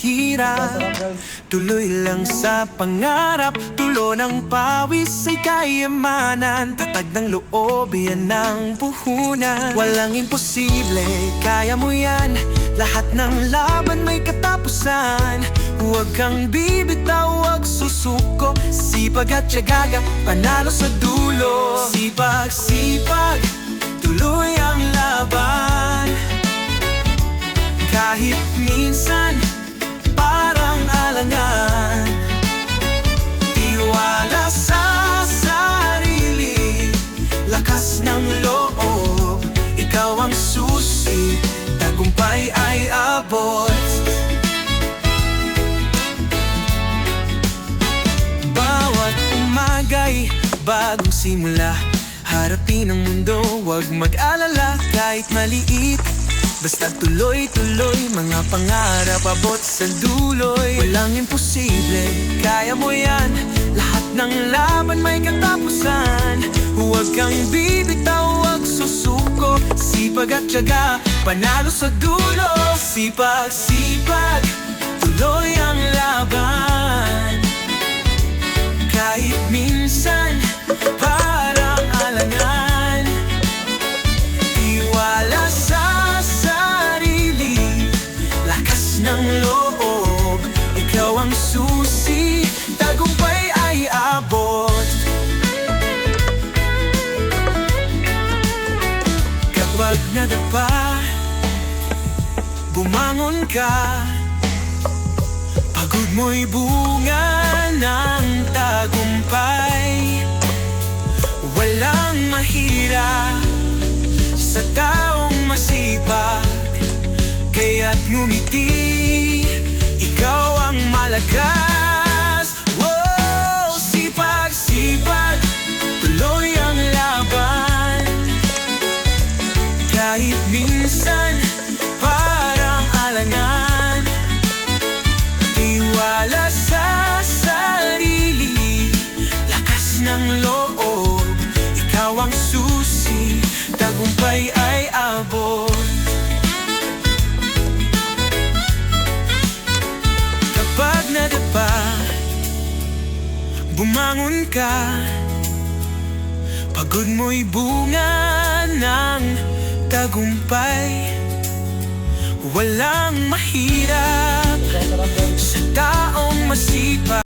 hirap. Tuloy lang sa pangarap, tulo ng pawis ay kayamanan. Tatag ng loob, yan ang puhunan. Walang imposible, kaya mo yan. Lahat ng laban may katapusan. Huwag kang bibitaw, huwag susuko. Sipag at tiyaga, panalo sa dulo. Sipag, sipag, tuloy ang laban. Kahit minsan parang alangan. Tiwala sa sarili, lakas ng loob. Ikaw ang susi, tagumpay ay abot. Bawat umagay, bagong simula. Harapin ang mundo, huwag mag-alala kahit maliit. Basta tuloy-tuloy, mga pangarap abot sa duloy. Walang imposible, kaya mo yan. Lahat ng laban may katapusan. Huwag kang bibitaw, huwag susuko. Sipag at tiyaga, panalo sa dulo. Sipag, sipag, tuloy ang laban. Kahit minsan parang alangan. Tiwala sa sarili, lakas ng loob. Ikaw ang susi, tagumpay ay abot. Kapag nadapa, bumangon ka. Pagod mo'y bunga ng tagumpay. Walang mahirap sa taong masipag, kaya't ngumiti, ikaw ang malakas. Wow! Sipag, sipag, tuloy ang laban. Kahit minsan parang alangan. Tiwala sa sarili, lakas ng loob. Ikaw ang susi, tagumpay ay abot. Kapag nadapa, bumangon ka. Pagod mo'y bunga ng tagumpay. Walang mahirap sa taong masipag.